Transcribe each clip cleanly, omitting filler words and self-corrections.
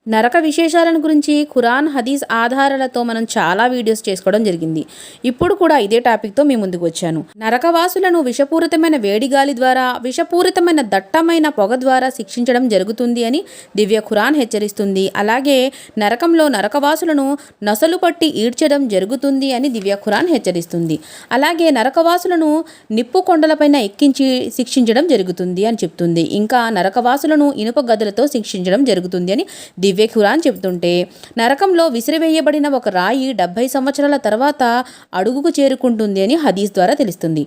నరక విశేషాలను గురించి ఖురాన్, హదీస్ ఆధారాలతో మనం చాలా వీడియోస్ చేసుకోవడం జరిగింది. ఇప్పుడు కూడా ఇదే టాపిక్తో మీ ముందుకు వచ్చాను. నరకవాసులను విషపూరితమైన వేడి గాలి ద్వారా, విషపూరితమైన దట్టమైన పొగ ద్వారా శిక్షించడం జరుగుతుంది అని దివ్య ఖురాన్ హెచ్చరిస్తుంది. అలాగే నరకంలో నరకవాసులను నొసలు పట్టి ఈడ్చడం జరుగుతుంది అని దివ్య ఖురాన్ హెచ్చరిస్తుంది. అలాగే నరకవాసులను నిప్పు కొండలపైన ఎక్కించి శిక్షించడం జరుగుతుంది అని చెప్తుంది. ఇంకా నరకవాసులను ఇనుప గదులతో శిక్షించడం జరుగుతుంది అని దివ్య ఖురాన్ చెబుతుంటే, నరకంలో విసిరివేయబడిన ఒక రాయి 70 సంవత్సరాల తర్వాత అడుగుకు చేరుకుంటుంది అని హదీస్ ద్వారా తెలుస్తుంది.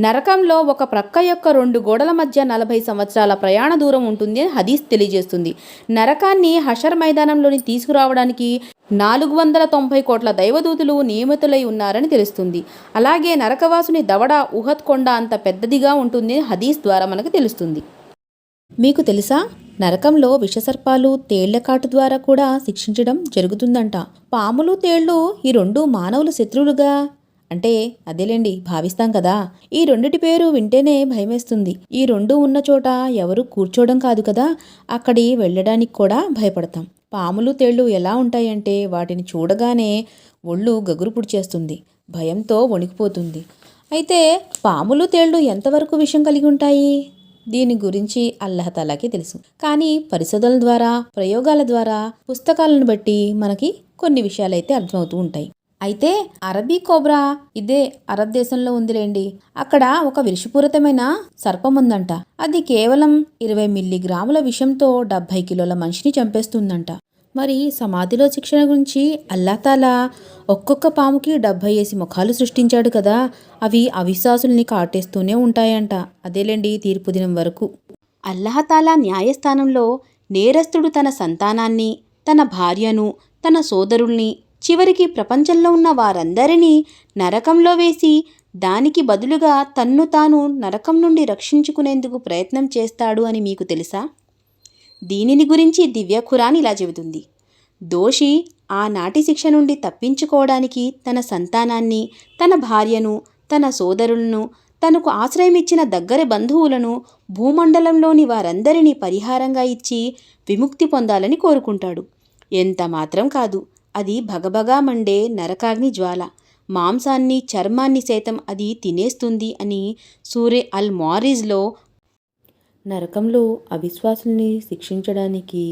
నరకంలో ఒక ప్రక్క యొక్క 2 గోడల మధ్య 40 సంవత్సరాల ప్రయాణ దూరం ఉంటుంది అని హదీస్ తెలియజేస్తుంది. నరకాన్ని హషర్ మైదానంలోని తీసుకురావడానికి 490 కోట్ల దైవదూతులు నియమితులై ఉన్నారని తెలుస్తుంది. అలాగే నరకవాసుని దవడ ఉహద్ కొండ అంత పెద్దదిగా ఉంటుంది హదీస్ ద్వారా మనకు తెలుస్తుంది. మీకు తెలుసా, నరకంలో విషసర్పాలు, తేళ్ల కాటు ద్వారా కూడా శిక్షించడం జరుగుతుందంట. పాములు, తేళ్లు ఈ 2 మానవుల శత్రువులుగా అంటే అదేలేండి భావిస్తాం కదా. ఈ రెండిటి పేరు వింటేనే భయమేస్తుంది. ఈ 2 ఉన్న చోట ఎవరు కూర్చోవడం కాదు కదా, అక్కడి వెళ్ళడానికి కూడా భయపడతాం. పాములు, తేళ్లు ఎలా ఉంటాయంటే వాటిని చూడగానే ఒళ్ళు గగురు పుడిచేస్తుంది, భయంతో వణికిపోతుంది. అయితే పాములు, తేళ్లు ఎంతవరకు విషం కలిగి ఉంటాయి? దీని గురించి అల్లాహతాలాకి తెలుసు. కానీ పరిశోధనల ద్వారా, ప్రయోగాల ద్వారా, పుస్తకాలను బట్టి మనకి కొన్ని విషయాలైతే అర్థమవుతూ ఉంటాయి. అయితే అరబీ కోబ్రా ఇదే అరబ్ దేశంలో ఉందిలేండి. అక్కడ ఒక విషపూరితమైన సర్పం ఉందంట. అది కేవలం 20 మిల్లీగ్రాముల విషంతో 70 కిలోల మనిషిని చంపేస్తుందంట. మరి సమాధిలో శిక్షణ గురించి అల్లాహతాలా ఒక్కొక్క పాముకి 70 ముఖాలు సృష్టించాడు కదా, అవి అవిశ్వాసుల్ని కాటేస్తూనే ఉంటాయంట. అదేలేండి తీర్పు దినం వరకు. అల్లాహతాలా న్యాయస్థానంలో నేరస్తుడు తన సంతానాన్ని, తన భార్యను, తన సోదరుల్ని, చివరికి ప్రపంచంలో ఉన్న వారందరినీ నరకంలో వేసి దానికి బదులుగా తన్ను తాను నరకం నుండి రక్షించుకునేందుకు ప్రయత్నం చేస్తాడు అని మీకు తెలుసా? దీనిని గురించి దివ్య ఖురాన్ ఇలా చెబుతుంది. దోషి ఆనాటి శిక్ష నుండి తప్పించుకోవడానికి తన సంతానాన్ని, తన భార్యను, తన సోదరులను, తనకు ఆశ్రయమిచ్చిన దగ్గర బంధువులను, భూమండలంలోని వారందరినీ పరిహారంగా ఇచ్చి విముక్తి పొందాలని కోరుకుంటాడు. ఎంత మాత్రం కాదు, అది భగభగా మండే నరకాగ్ని జ్వాల. మాంసాన్ని, చర్మాన్ని సైతం అది తినేస్తుంది అని సూరే అల్ మారిజ్లో. నరకంలో అవిశ్వాసుల్ని శిక్షించడానికి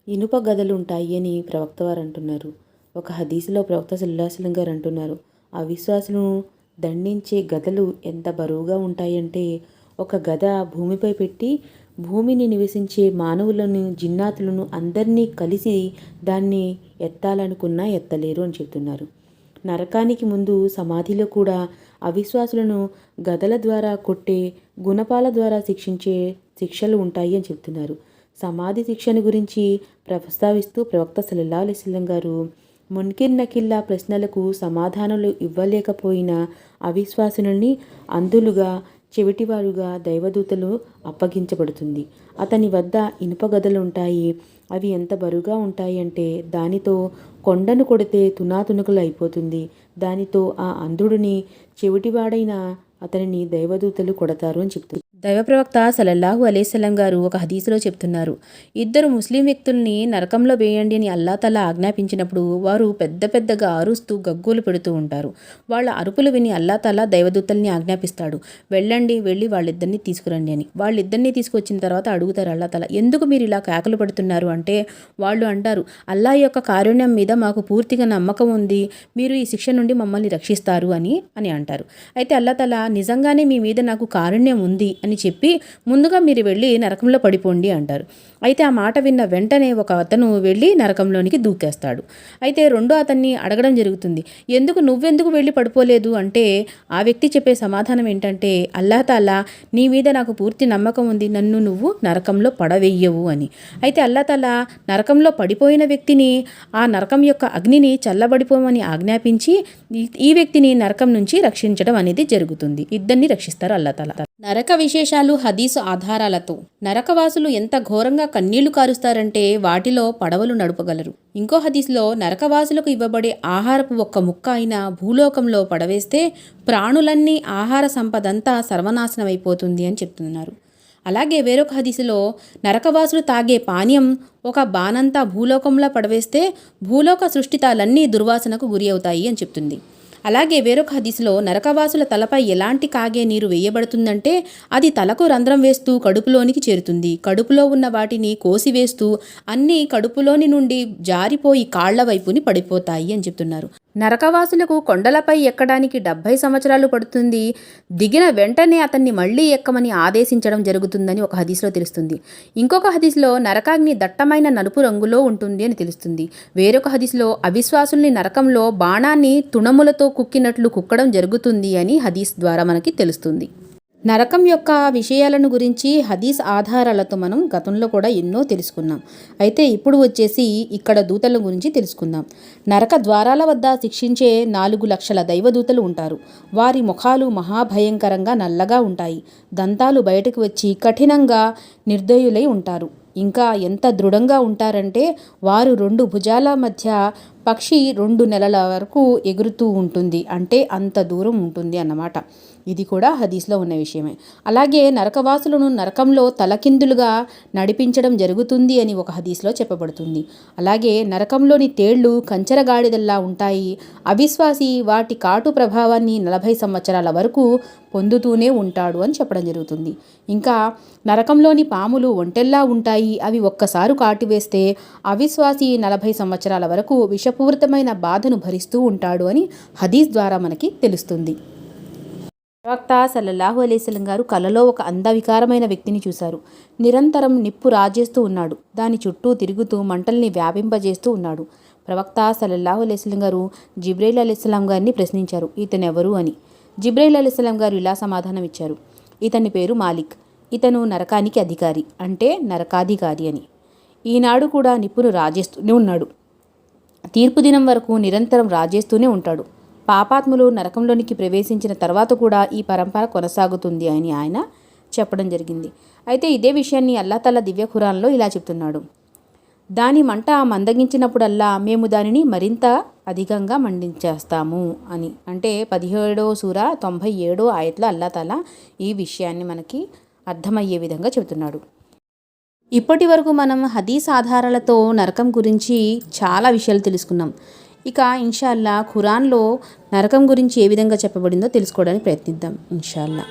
ఇనుప గదలుంటాయి అని ప్రవక్త వారు అంటున్నారు. ఒక హదీసులో ప్రవక్త సల్లల్లాహు అలైహి వసల్లం గారు అంటున్నారు, అవిశ్వాసులను దండించే గదలు ఎంత బరువుగా ఉంటాయంటే, ఒక గద భూమిపై పెట్టి భూమిని నివసించే మానవులను, జిన్నాతులను అందరినీ కలిసి దాన్ని ఎత్తాలనుకున్నా ఎత్తలేరు అని చెప్తున్నారు. నరకానికి ముందు సమాధిలో కూడా అవిశ్వాసులను గదల ద్వారా కొట్టే, గుణపాల ద్వారా శిక్షించే శిక్షలు ఉంటాయి అని చెప్తున్నారు. సమాధి శిక్షను గురించి ప్రస్తావిస్తూ ప్రవక్త సల్లల్లాహు అలైహి వసల్లం గారు, మున్కిర్ నకిల్లా ప్రశ్నలకు సమాధానాలు ఇవ్వలేకపోయిన అవిశ్వాసులని అంధులుగా, చెవిటివారుగా దైవదూతలు అప్పగించబడుతుంది. అతని వద్ద ఇనుప గదలుంటాయి. అవి ఎంత బరువుగా ఉంటాయి అంటే దానితో కొండను కొడితే తునాతునకలు అయిపోతుంది. దానితో ఆ అంధుడిని, చెవిటివాడైన అతనిని దైవదూతలు కొడతారు అని చెప్తుంది. దైవ ప్రవక్త సల్లల్లాహు అలైహి వసల్లం గారు ఒక హదీసులో చెప్తున్నారు, 2 ముస్లిం వ్యక్తుల్ని నరకంలో వేయండి అని అల్లాహ్ ఆజ్ఞాపించినప్పుడు వారు పెద్ద పెద్దగా అరుస్తూ గగ్గోలు పెడుతూ ఉంటారు. వాళ్ళ అరుపులు విని అల్లాహ్ దైవదూతల్ని ఆజ్ఞాపిస్తాడు, వెళ్ళి వాళ్ళిద్దరిని తీసుకురండి అని. వాళ్ళిద్దరినీ తీసుకొచ్చిన తర్వాత అడుగుతారు అల్లాహ్, ఎందుకు మీరు ఇలా కేకలు పెడుతున్నారు అంటే, వాళ్ళు అంటారు, అల్లాహ్ యొక్క కారుణ్యం మీద మాకు పూర్తిగా నమ్మకం ఉంది, మీరు ఈ శిక్ష నుండి మమ్మల్ని రక్షిస్తారు అని అంటారు. అయితే అల్లాహ్ నిజంగానే మీ మీద నాకు కారుణ్యం ఉంది అని చెప్పి ముందుగా మీరు వెళ్ళి నరకంలో పడిపోండి అంటారు. అయితే ఆ మాట విన్న వెంటనే ఒక అతను వెళ్ళి నరకంలోనికి దూకేస్తాడు. అయితే రెండో అతన్ని అడగడం జరుగుతుంది, నువ్వెందుకు వెళ్ళి పడిపోలేదు అంటే ఆ వ్యక్తి చెప్పే సమాధానం ఏంటంటే, అల్లాహ్ తాలా నీ మీద నాకు పూర్తి నమ్మకం ఉంది, నన్ను నువ్వు నరకంలో పడవేయవు అని. అయితే అల్లాహ్ తాలా నరకంలో పడిపోయిన వ్యక్తిని ఆ నరకం యొక్క అగ్నిని చల్లబడిపోమని ఆజ్ఞాపించి ఈ వ్యక్తిని నరకం నుంచి రక్షించడం అనేది జరుగుతుంది. ఇద్దరిని రక్షిస్తారు అల్లాహ్ తాలా. నరక విశేషాలు హదీసు ఆధారాలతో. నరకవాసులు ఎంత ఘోరంగా కన్నీళ్లు కారుస్తారంటే వాటిలో పడవలు నడుపగలరు. ఇంకో హదీస్లో నరకవాసులకు ఇవ్వబడే ఆహారపు ఒక్క ముక్క అయినా భూలోకంలో పడవేస్తే ప్రాణులన్నీ, ఆహార సంపదంతా సర్వనాశనమైపోతుంది అని చెప్తున్నారు. అలాగే వేరొక హదీసులో నరకవాసులు తాగే పానీయం ఒక బానంతా భూలోకంలో పడవేస్తే భూలోక సృష్టితాలన్నీ దుర్వాసనకు గురి అవుతాయి అని చెప్తుంది. అలాగే వేరొక హదీసులో నరకవాసుల తలపై ఎలాంటి కాగే నీరు వేయబడుతుందంటే అది తలకు రంధ్రం వేస్తూ కడుపులోనికి చేరుతుంది. కడుపులో ఉన్న వాటిని కోసివేస్తూ అన్నీ కడుపులోని నుండి జారిపోయి కాళ్ల వైపుని పడిపోతాయి అని చెప్తున్నారు. నరకవాసులకు కొండలపై ఎక్కడానికి 70 సంవత్సరాలు పడుతుంది. దిగిన వెంటనే అతన్ని మళ్లీ ఎక్కమని ఆదేశించడం జరుగుతుందని ఒక హదీస్లో తెలుస్తుంది. ఇంకొక హదీస్లో నరకాగ్ని దట్టమైన నలుపు రంగులో ఉంటుంది అని తెలుస్తుంది. వేరొక హదీస్లో అవిశ్వాసుల్ని నరకంలో బాణాన్ని తుణములతో కుక్కినట్లు కుక్కడం జరుగుతుంది అని హదీస్ ద్వారా మనకి తెలుస్తుంది. నరకం యొక్క విషయాలను గురించి హదీస్ ఆధారాలతో మనం గతంలో కూడా ఎన్నో తెలుసుకున్నాం. అయితే ఇప్పుడు వచ్చేసి ఇక్కడ దూతల గురించి తెలుసుకుందాం. నరక ద్వారాల వద్ద శిక్షించే 4 లక్షల దైవదూతలు ఉంటారు. వారి ముఖాలు మహాభయంకరంగా నల్లగా ఉంటాయి. దంతాలు బయటకు వచ్చి కఠినంగా నిర్దయులై ఉంటారు. ఇంకా ఎంత దృఢంగా ఉంటారంటే వారు 2 భుజాల మధ్య పక్షి 2 నెలల వరకు ఎగురుతూ ఉంటుంది, అంటే అంత దూరం ఉంటుంది అన్నమాట. ఇది కూడా హదీస్లో ఉన్న విషయమే. అలాగే నరకవాసులను నరకంలో తలకిందులుగా నడిపించడం జరుగుతుంది అని ఒక హదీస్లో చెప్పబడుతుంది. అలాగే నరకంలోని తేళ్లు కంచరగాడిదల్లా ఉంటాయి. అవిశ్వాసి వాటి కాటు ప్రభావాన్ని 40 సంవత్సరాల వరకు పొందుతూనే ఉంటాడు అని చెప్పడం జరుగుతుంది. ఇంకా నరకంలోని పాములు ఒంటెల్లా ఉంటాయి. అవి ఒక్కసారి కాటివేస్తే అవిశ్వాసి 40 సంవత్సరాల వరకు విషపూరితమైన బాధను భరిస్తూ ఉంటాడు అని హదీస్ ద్వారా మనకి తెలుస్తుంది. ప్రవక్త సల్లల్లాహు అలైహి వసల్లం గారు కలలో ఒక అందవికారమైన వ్యక్తిని చూశారు. నిరంతరం నిప్పు రాజేస్తూ ఉన్నాడు. దాని చుట్టూ తిరుగుతూ మంటల్ని వ్యాపింపజేస్తూ ఉన్నాడు. ప్రవక్త సల్లల్లాహు అలైహి వసల్లం గారు జిబ్రైల్ అలైహిస్సలాం గారిని ప్రశ్నించారు, ఇతనెవరు అని. జిబ్రైల్ అలైహిస్సలాం గారు ఇలా సమాధానం ఇచ్చారు, ఇతని పేరు మాలిక్. ఇతను నరకానికి అధికారి, అంటే నరకాధికారి అని. ఈనాడు కూడా నిప్పును రాజేస్తూనే ఉన్నాడు. తీర్పు దినం వరకు నిరంతరం రాజేస్తూనే ఉంటాడు. పాపాత్ములు నరకంలోనికి ప్రవేశించిన తర్వాత కూడా ఈ పరంపర కొనసాగుతుంది అని ఆయన చెప్పడం జరిగింది. అయితే ఇదే విషయాన్ని అల్లాహ్ దివ్య ఖురాన్లో ఇలా చెప్తున్నాడు, దాని మంట మందగించినప్పుడల్లా మేము దానిని మరింత అధికంగా మండించేస్తాము అని. అంటే 17వ సూర 97వ ఆయత్లో అల్లాహ్ ఈ విషయాన్ని మనకి అర్థమయ్యే విధంగా చెబుతున్నాడు. ఇప్పటి వరకు మనం హదీస్ ఆధారాలతో నరకం గురించి చాలా విషయాలు తెలుసుకున్నాం. ఇక ఇన్షాల్లా ఖురాన్లో నరకం గురించి ఏ విధంగా చెప్పబడిందో తెలుసుకోవడానికి ప్రయత్నిద్దాం ఇన్షాల్లా.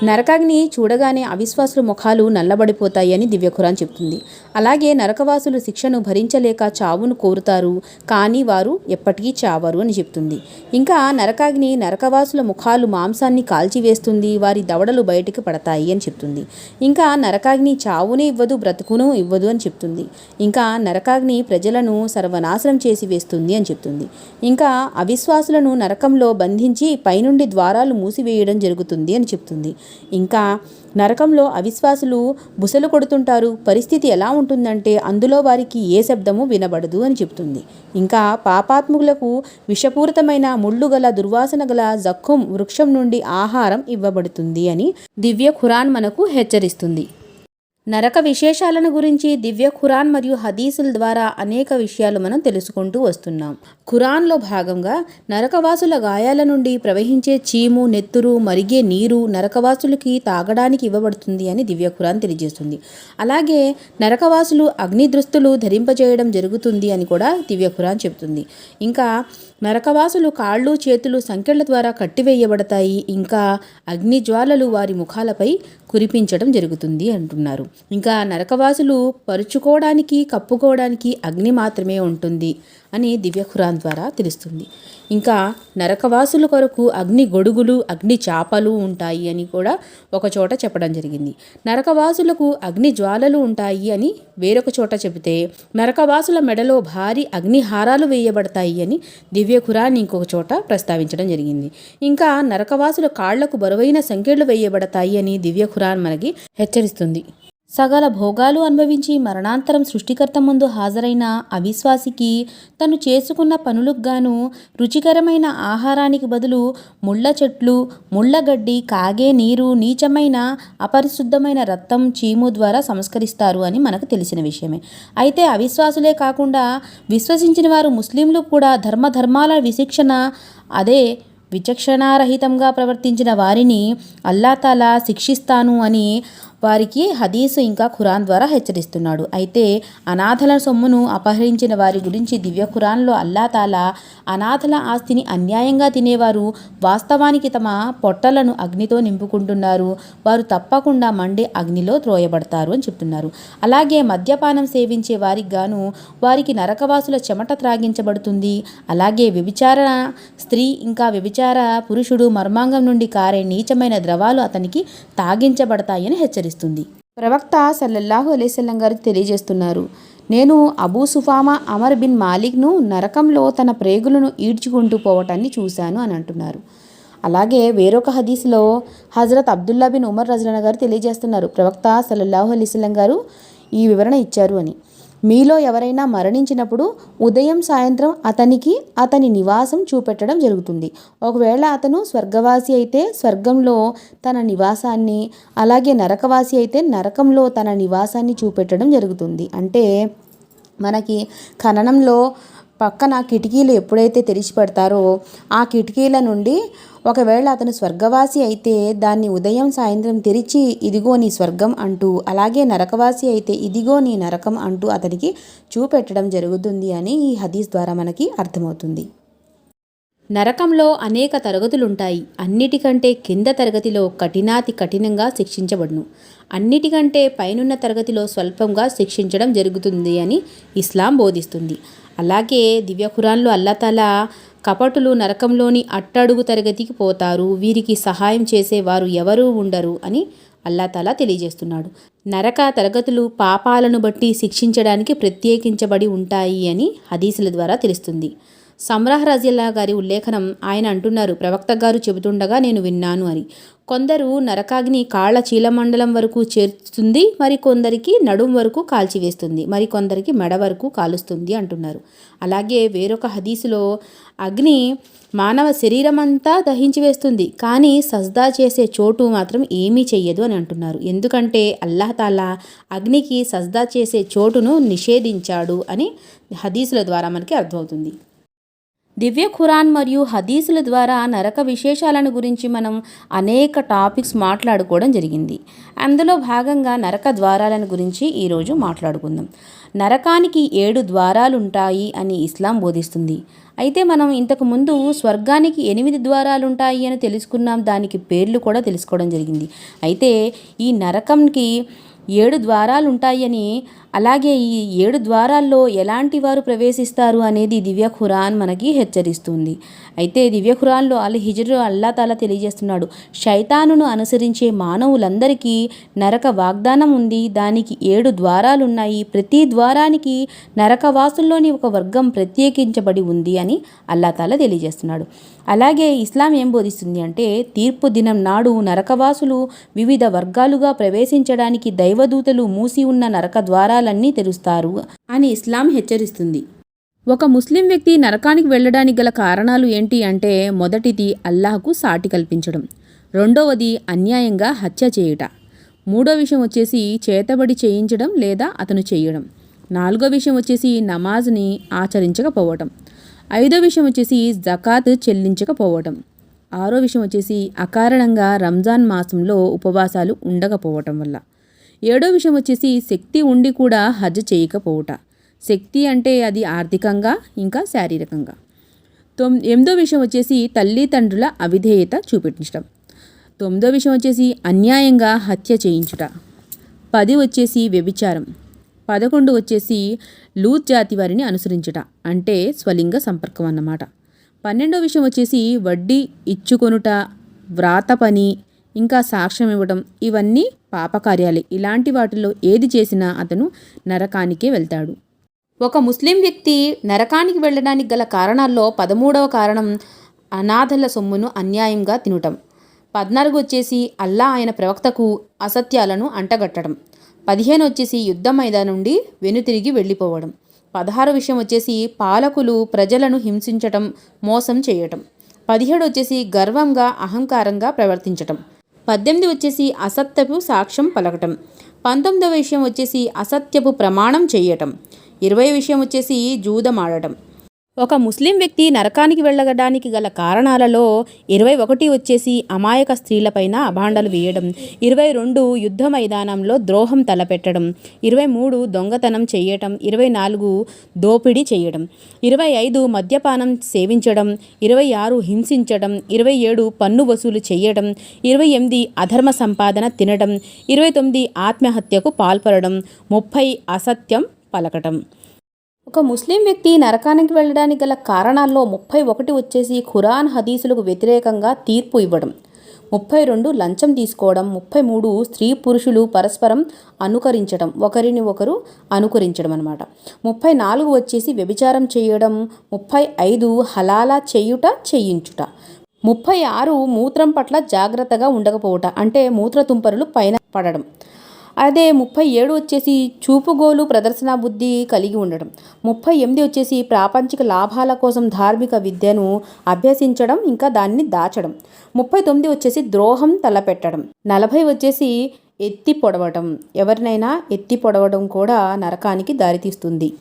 నరకాగ్ని చూడగానే అవిశ్వాసుల ముఖాలు నల్లబడిపోతాయి అని దివ్య ఖురాన్ చెప్తుంది. అలాగే నరకవాసులు శిక్షను భరించలేక చావును కోరుతారు, కానీ వారు ఎప్పటికీ చావరు అని చెప్తుంది. ఇంకా నరకాగ్ని నరకవాసుల ముఖాలు మాంసాన్ని కాల్చివేస్తుంది, వారి దవడలు బయటికి పడతాయి అని చెప్తుంది. ఇంకా నరకాగ్ని చావునే ఇవ్వదు, బ్రతుకును ఇవ్వదు అని చెప్తుంది. ఇంకా నరకాగ్ని ప్రజలను సర్వనాశనం చేసి వేస్తుంది అని చెప్తుంది. ఇంకా అవిశ్వాసులను నరకంలో బంధించి పైనుండి ద్వారాలు మూసివేయడం జరుగుతుంది అని చెప్తుంది. ఇంకా నరకంలో అవిశ్వాసులు బుసలు కొడుతుంటారు. పరిస్థితి ఎలా ఉంటుందంటే అందులో వారికి ఏ శబ్దము వినబడదు అని చెప్తుంది. ఇంకా పాపాత్ములకు విషపూరితమైన ముళ్ళు గల దుర్వాసన గల జక్కుం వృక్షం నుండి ఆహారం ఇవ్వబడుతుంది అని దివ్య ఖురాన్ మనకు హెచ్చరిస్తుంది. నరక విశేషాలను గురించి దివ్య ఖురాన్ మరియు హదీసుల ద్వారా అనేక విషయాలు మనం తెలుసుకుంటూ వస్తున్నాం. ఖురాన్లో భాగంగా నరకవాసుల గాయాల నుండి ప్రవహించే చీము, నెత్తురు, మరిగే నీరు నరకవాసులకి తాగడానికి ఇవ్వబడుతుంది అని దివ్య ఖురాన్ తెలియజేస్తుంది. అలాగే నరకవాసులు అగ్నిదృస్తులు ధరింపజేయడం జరుగుతుంది అని కూడా దివ్య ఖురాన్ చెబుతుంది. ఇంకా నరకవాసులు కాళ్ళు చేతులు సంకెళ్ల ద్వారా కట్టివేయబడతాయి. ఇంకా అగ్ని జ్వాలలు వారి ముఖాలపై కురిపించడం జరుగుతుంది అంటున్నారు. ఇంకా నరకవాసులు పరుచుకోవడానికి కప్పుకోవడానికి అగ్ని మాత్రమే ఉంటుంది అని దివ్య ఖురాన్ ద్వారా తెలుస్తుంది. ఇంకా నరకవాసుల కొరకు అగ్ని గొడుగులు, అగ్ని చాపలు ఉంటాయి అని కూడా ఒక చోట చెప్పడం జరిగింది. నరకవాసులకు అగ్ని జ్వాలలు ఉంటాయి అని వేరొక చోట చెబితే నరకవాసుల మెడలో భారీ అగ్నిహారాలు వేయబడతాయి అని దివ్య ఖురాన్ ఇంకొక చోట ప్రస్తావించడం జరిగింది. ఇంకా నరకవాసుల కాళ్లకు బరువైన సంకెళ్లు వేయబడతాయి అని దివ్య ఖురాన్ మనకి హెచ్చరిస్తుంది. సకల భోగాలు అనుభవించి మరణాంతరం సృష్టికర్త ముందు హాజరైన అవిశ్వాసికి తను చేసుకున్న పనులకు గాను రుచికరమైన ఆహారానికి బదులు ముళ్ళ చెట్లు, ముళ్ళగడ్డి, కాగే నీరు, నీచమైన అపరిశుద్ధమైన రక్తం, చీము ద్వారా సంస్కరిస్తారు అని మనకు తెలిసిన విషయమే. అయితే అవిశ్వాసులే కాకుండా విశ్వసించిన వారు ముస్లింలు కూడా ధర్మాల విశిక్షణ అదే విచక్షణారహితంగా ప్రవర్తించిన వారిని అల్లాహ్ తాలా శిక్షిస్తాను అని వారికి హదీసు ఇంకా ఖురాన్ ద్వారా హెచ్చరిస్తున్నాడు. అయితే అనాథల సొమ్మును అపహరించిన వారి గురించి దివ్య ఖురాన్లో అల్లా తాలా అనాథల ఆస్తిని అన్యాయంగా తినేవారు వాస్తవానికి తమ పొట్టలను అగ్నితో నింపుకుంటున్నారు, వారు తప్పకుండా మండే అగ్నిలో త్రోయబడతారు అని చెప్తున్నారు. అలాగే మద్యపానం సేవించే వారికి గాను వారికి నరకవాసుల చెమట త్రాగించబడుతుంది. అలాగే వ్యభిచార స్త్రీ ఇంకా వ్యభిచార పురుషుడు మర్మాంగం నుండి కారే నీచమైన ద్రవాలు అతనికి తాగించబడతాయని హెచ్చరిస్తుంది. ప్రవక్త సల్లల్లాహు అలైహిస్సల్లం గారు తెలియజేస్తున్నారు, నేను అబూ సుఫామా అమర్ బిన్ మాలిక్ను నరకంలో తన ప్రేగులను ఈడ్చుకుంటూ పోవటాన్ని చూశాను అని అంటున్నారు. అలాగే వేరొక హదీస్లో హజరత్ అబ్దుల్లా బిన్ ఉమర్ రజల్లాహు గారు తెలియజేస్తున్నారు, ప్రవక్త సల్లల్లాహు అలైహిస్సల్లం గారు ఈ వివరణ ఇచ్చారు అని. మీలో ఎవరైనా మరణించినప్పుడు ఉదయం సాయంత్రం అతనికి అతని నివాసం చూపెట్టడం జరుగుతుంది. ఒకవేళ అతను స్వర్గవాసి అయితే స్వర్గంలో తన నివాసాన్ని, అలాగే నరకవాసి అయితే నరకంలో తన నివాసాన్ని చూపెట్టడం జరుగుతుంది. అంటే మనకి ఖననంలో పక్కన కిటికీలు ఎప్పుడైతే తెరిచి పెడతారో ఆ కిటికీల నుండి ఒకవేళ అతను స్వర్గవాసి అయితే దాన్ని ఉదయం సాయంత్రం తెరిచి ఇదిగో నీ స్వర్గం అంటూ, అలాగే నరకవాసి అయితే ఇదిగో నీ నరకం అంటూ అతనికి చూపెట్టడం జరుగుతుంది అని ఈ హదీస్ ద్వారా మనకి అర్థమవుతుంది. నరకంలో అనేక తరగతులుంటాయి. అన్నిటికంటే కింద తరగతిలో కఠినాతి కఠినంగా శిక్షించబడును, అన్నిటికంటే పైనున్న తరగతిలో స్వల్పంగా శిక్షించడం జరుగుతుంది అని ఇస్లాం బోధిస్తుంది. అలాగే దివ్య ఖురాన్లో అల్లా తాలా కపటులు నరకంలోని అట్టడుగు తరగతికి పోతారు, వీరికి సహాయం చేసేవారు ఎవరూ ఉండరు అని అల్లా తాలా తెలియజేస్తున్నాడు. నరక తరగతులు పాపాలను బట్టి శిక్షించడానికి ప్రత్యేకించబడి ఉంటాయి అని హదీసుల ద్వారా తెలుస్తుంది. సమ్రాహ్ రజియల్లా గారి ఉల్లేఖనం, ఆయన అంటున్నారు, ప్రవక్త గారు చెబుతుండగా నేను విన్నాను అని. కొందరు నరకాగ్ని కాళ్ల చీలమండలం వరకు చేర్చుతుంది, మరి కొందరికి నడుం వరకు కాల్చివేస్తుంది, మరి కొందరికి మెడ వరకు కాలుస్తుంది అంటున్నారు. అలాగే వేరొక హదీసులో అగ్ని మానవ శరీరమంతా దహించి వేస్తుంది, కానీ సజ్దా చేసే చోటు మాత్రం ఏమీ చెయ్యదు అని అంటున్నారు. ఎందుకంటే అల్లాహ్ తాలా అగ్నికి సజ్దా చేసే చోటును నిషేధించాడు అని హదీసుల ద్వారా మనకి అర్థమవుతుంది. దివ్య ఖురాన్ మరియు హదీసుల ద్వారా నరక విశేషాలను గురించి మనం అనేక టాపిక్స్ మాట్లాడుకోవడం జరిగింది. అందులో భాగంగా నరక ద్వారాలను గురించి ఈరోజు మాట్లాడుకుందాం. నరకానికి 7 ద్వారాలు ఉంటాయి అని ఇస్లాం బోధిస్తుంది. అయితే మనం ఇంతకుముందు స్వర్గానికి 8 ద్వారాలు ఉంటాయి అని తెలుసుకున్నాం, దానికి పేర్లు కూడా తెలుసుకోవడం జరిగింది. అయితే ఈ నరకంకి 7 ద్వారాలు ఉంటాయని, అలాగే ఈ 7 ద్వారాల్లో ఎలాంటి వారు ప్రవేశిస్తారు అనేది దివ్య ఖురాన్ మనకి హెచ్చరిస్తుంది. అయితే దివ్య ఖురాన్లో అల్ హిజ్ర్ అల్లా తాలా తెలియజేస్తున్నాడు, శైతానును అనుసరించే మానవులందరికీ నరక వాగ్దానం ఉంది, దానికి 7 ద్వారాలు ఉన్నాయి, ప్రతి ద్వారానికి నరకవాసుల్లోని ఒక వర్గం ప్రత్యేకించబడి ఉంది అని అల్లా తాలా తెలియజేస్తున్నాడు. అలాగే ఇస్లాం ఏం బోధిస్తుంది అంటే, తీర్పు దినం నాడు నరకవాసులు వివిధ వర్గాలుగా ప్రవేశించడానికి దైవదూతలు మూసి ఉన్న నరక ద్వారాలన్నీ తెరుస్తారు అని ఇస్లాం హెచ్చరిస్తుంది. ఒక ముస్లిం వ్యక్తి నరకానికి వెళ్ళడానికి గల కారణాలు ఏంటి అంటే, మొదటిది అల్లాహకు సాటి కల్పించడం, రెండవది అన్యాయంగా హత్య చేయుట, మూడో విషయం వచ్చేసి చేతబడి చేయించడం లేదా అతను చేయడం, నాలుగో విషయం వచ్చేసి నమాజ్ని ఆచరించకపోవటం, ఐదో విషయం వచ్చేసి జకాత్ చెల్లించకపోవటం, ఆరో విషయం వచ్చేసి అకారణంగా రంజాన్ మాసంలో ఉపవాసాలు ఉండకపోవటం వల్ల, ఏడో విషయం వచ్చేసి శక్తి ఉండి కూడా హజ్ చేయకపోవట, శక్తి అంటే అది ఆర్థికంగా ఇంకా శారీరకంగా, ఎనిమిదో విషయం వచ్చేసి తల్లిదండ్రుల అవిధేయత చూపించడం, తొమ్మిదో విషయం వచ్చేసి అన్యాయంగా హత్య చేయించుట, 10 వచ్చేసి వ్యభిచారం, 11 వచ్చేసి లూత్ జాతి వారిని అనుసరించుట అంటే స్వలింగ సంపర్కం అన్నమాట, 12వ విషయం వచ్చేసి వడ్డీ ఇచ్చుకొనుట, వ్రాత పని, ఇంకా సాక్ష్యం ఇవ్వడం, ఇవన్నీ పాపకార్యాలే. ఇలాంటి వాటిల్లో ఏది చేసినా అతను నరకానికే వెళ్తాడు. ఒక ముస్లిం వ్యక్తి నరకానికి వెళ్ళడానికి గల కారణాల్లో 13వ కారణం అనాథల సొమ్మును అన్యాయంగా తినటం, 14 వచ్చేసి అల్లా ఆయన ప్రవక్తకు అసత్యాలను అంటగట్టడం, 15 వచ్చేసి యుద్ధ మైదానం నుండి వెనుతిరిగి వెళ్ళిపోవడం, 16 విషయం వచ్చేసి పాలకులు ప్రజలను హింసించటం, మోసం చేయటం, 17 వచ్చేసి గర్వంగా అహంకారంగా ప్రవర్తించటం, 18 వచ్చేసి అసత్యపు సాక్ష్యం పలకటం, 19వ విషయం వచ్చేసి అసత్యపు ప్రమాణం చేయటం, 20 విషయం వచ్చేసి జూదమాడటం, ఒక ముస్లిం వ్యక్తి నరకానికి వెళ్ళడానికి గల కారణాలలో 21 వచ్చేసి అమాయక స్త్రీలపైన అభాండాలు వేయడం, 22 యుద్ధ మైదానంలో ద్రోహం తలపెట్టడం, 23 దొంగతనం చేయటం, 24 దోపిడీ చేయడం, 25 మద్యపానం సేవించడం, 26 హింసించడం, 27 పన్ను వసూలు చేయడం, 28 అధర్మ సంపాదన తినడం, 29 ఆత్మహత్యకు పాల్పడడం, 30 అసత్యం పలకటం. ఒక ముస్లిం వ్యక్తి నరకానికి వెళ్ళడానికి గల కారణాల్లో 31 వచ్చేసి ఖురాన్ హదీసులకు వ్యతిరేకంగా తీర్పు ఇవ్వడం, 32 లంచం తీసుకోవడం, 33 స్త్రీ పురుషులు పరస్పరం అనుకరించడం, ఒకరిని ఒకరు అనుకరించడం అన్నమాట. 34 వచ్చేసి వ్యభిచారం చేయడం, 35 హలాలా చేయించుట, 36 మూత్రం పట్ల జాగ్రత్తగా ఉండకపోవట, అంటే మూత్రతుంపరులు పైన పడడం. అదే 37 వచ్చేసి చూపుగోలు ప్రదర్శన బుద్ధి కలిగి ఉండడం. 38 వచ్చేసి ప్రాపంచిక లాభాల కోసం ధార్మిక విద్యను అభ్యసించడం, ఇంకా దాన్ని దాచడం. 39 వచ్చేసి ద్రోహం తలపెట్టడం. 40 వచ్చేసి ఎత్తి పొడవడం. ఎవరినైనా ఎత్తి పొడవడం కూడా నరకానికి దారితీస్తుంది.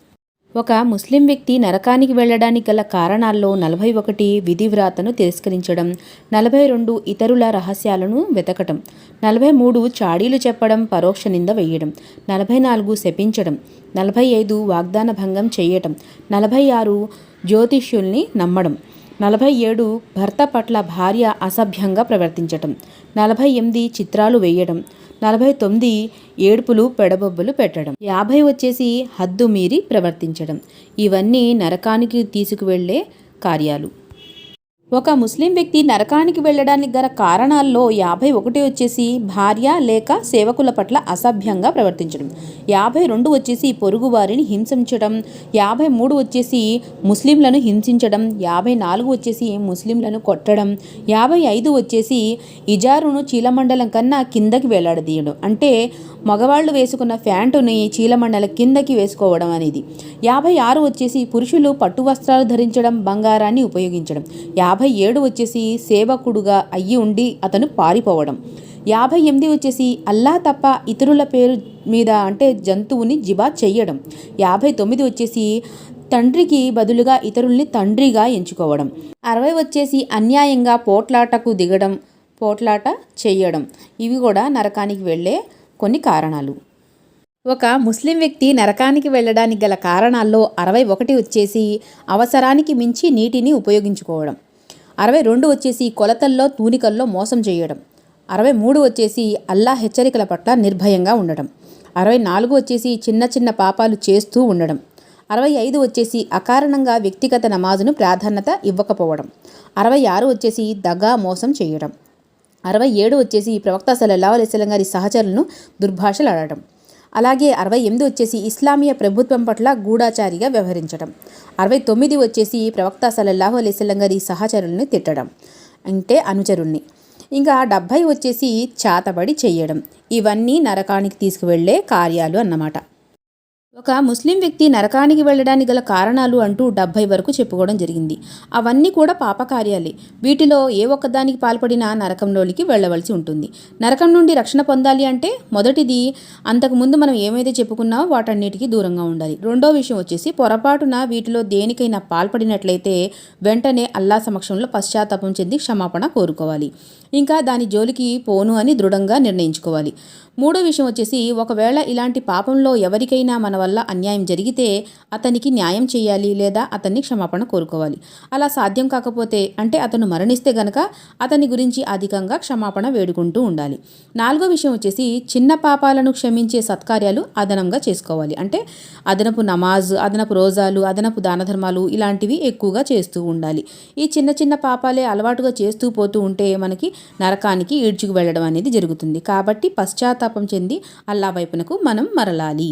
ఒక ముస్లిం వ్యక్తి నరకానికి వెళ్ళడానికి గల కారణాల్లో 41 విధివ్రాతను తిరస్కరించడం, 42 ఇతరుల రహస్యాలను వెతకటం, 43 చాడీలు చెప్పడం, పరోక్ష నింద వేయడం, 44 శపించడం, 45 వాగ్దాన భంగం చేయటం, 46 జ్యోతిష్యుల్ని నమ్మడం, 47 భర్త పట్ల భార్య అసభ్యంగా ప్రవర్తించటం, 48 చిత్రాలు వేయడం, 49 ఏడుపులు పెడబొబ్బలు పెట్టడం, 50 వచ్చేసి హద్దు మీరి ప్రవర్తించడం. ఇవన్నీ నరకానికి తీసుకువెళ్ళే కార్యాలు. ఒక ముస్లిం వ్యక్తి నరకానికి వెళ్ళడానికి గల కారణాల్లో 51 వచ్చేసి భార్య లేక సేవకుల పట్ల అసభ్యంగా ప్రవర్తించడం, 52 వచ్చేసి పొరుగువారిని హింసించడం, 53 వచ్చేసి ముస్లింలను హింసించడం, 54 వచ్చేసి ముస్లింలను కొట్టడం, 55 వచ్చేసి ఇజారును చీలమండలం కన్నా కిందకి వేలాడదీయడం, అంటే మగవాళ్ళు వేసుకున్న ప్యాంటుని చీలమండలం కిందకి వేసుకోవడం అనేది. 56 వచ్చేసి పురుషులు పట్టు వస్త్రాలు ధరించడం, బంగారాన్ని ఉపయోగించడం. 57 వచ్చేసి సేవకుడుగా అయ్యి ఉండి అతను పారిపోవడం. 58 వచ్చేసి అల్లా తప్ప ఇతరుల పేరు మీద అంటే జంతువుని జిబా చెయ్యడం. 59 వచ్చేసి తండ్రికి బదులుగా ఇతరుల్ని తండ్రిగా ఎంచుకోవడం. 60 వచ్చేసి అన్యాయంగా పోట్లాటకు దిగడం, పోట్లాట చెయ్యడం. ఇవి కూడా నరకానికి వెళ్ళే కొన్ని కారణాలు. ఒక ముస్లిం వ్యక్తి నరకానికి వెళ్ళడానికి గల కారణాల్లో 61 వచ్చేసి అవసరానికి మించి నీటిని ఉపయోగించుకోవడం, 62 వచ్చేసి కొలతల్లో తూనికల్లో మోసం చేయడం, 63 వచ్చేసి అల్లా హెచ్చరికల పట్ల నిర్భయంగా ఉండడం, 64 వచ్చేసి చిన్న చిన్న పాపాలు చేస్తూ ఉండడం, 65 వచ్చేసి అకారణంగా వ్యక్తిగత నమాజును ప్రాధాన్యత ఇవ్వకపోవడం, 66 వచ్చేసి దగా మోసం చేయడం, 67 వచ్చేసి ప్రవక్త సల్లల్లాహు అలైహి వసల్లం గారి సహచరులను దుర్భాషలాడటం. అలాగే 68 వచ్చేసి ఇస్లామీయ ప్రభుత్వం పట్ల గూఢాచారిగా వ్యవహరించడం. 69 వచ్చేసి ప్రవక్త సల్లల్లాహు అలైహి వసల్లం గారి సహచరుల్ని తిట్టడం, అంటే అనుచరుల్ని. ఇంకా 70 వచ్చేసి చాతబడి చెయ్యడం. ఇవన్నీ నరకానికి తీసుకువెళ్ళే కార్యాలు అన్నమాట. ఒక ముస్లిం వ్యక్తి నరకానికి వెళ్ళడానికి గల కారణాలు అంటూ 70 వరకు చెప్పుకోవడం జరిగింది. అవన్నీ కూడా పాపకార్యాలే. వీటిలో ఏ ఒక్కదానికి పాల్పడినా నరకంలోనికి వెళ్ళవలసి ఉంటుంది. నరకం నుండి రక్షణ పొందాలి అంటే మొదటిది, అంతకుముందు మనం ఏమైతే చెప్పుకున్నామో వాటన్నిటికీ దూరంగా ఉండాలి. రెండో విషయం వచ్చేసి పొరపాటున వీటిలో దేనికైనా పాల్పడినట్లయితే వెంటనే అల్లా సమక్షంలో పశ్చాత్తాపం చెంది క్షమాపణ కోరుకోవాలి. ఇంకా దాని జోలికి పోను అని దృఢంగా నిర్ణయించుకోవాలి. మూడో విషయం వచ్చేసి, ఒకవేళ ఇలాంటి పాపంలో ఎవరికైనా మన వల్ల అన్యాయం జరిగితే అతనికి న్యాయం చేయాలి లేదా అతన్ని క్షమాపణ కోరుకోవాలి. అలా సాధ్యం కాకపోతే, అంటే అతను మరణిస్తే గనక అతని గురించి అధికంగా క్షమాపణ వేడుకుంటూ ఉండాలి. నాలుగో విషయం వచ్చేసి, చిన్న పాపాలను క్షమించే సత్కార్యాలు అదనంగా చేసుకోవాలి. అంటే అదనపు నమాజ్, అదనపు రోజాలు, అదనపు దాన ధర్మాలు ఇలాంటివి ఎక్కువగా చేస్తూ ఉండాలి. ఈ చిన్న చిన్న పాపాలే అలవాటుగా చేస్తూ పోతూ ఉంటే మనకి నరకానికి ఈడ్చుకు వెళ్ళడం అనేది జరుగుతుంది. కాబట్టి పశ్చాత్తాపం చెంది అల్లా వైపునకు మనం మరలాలి.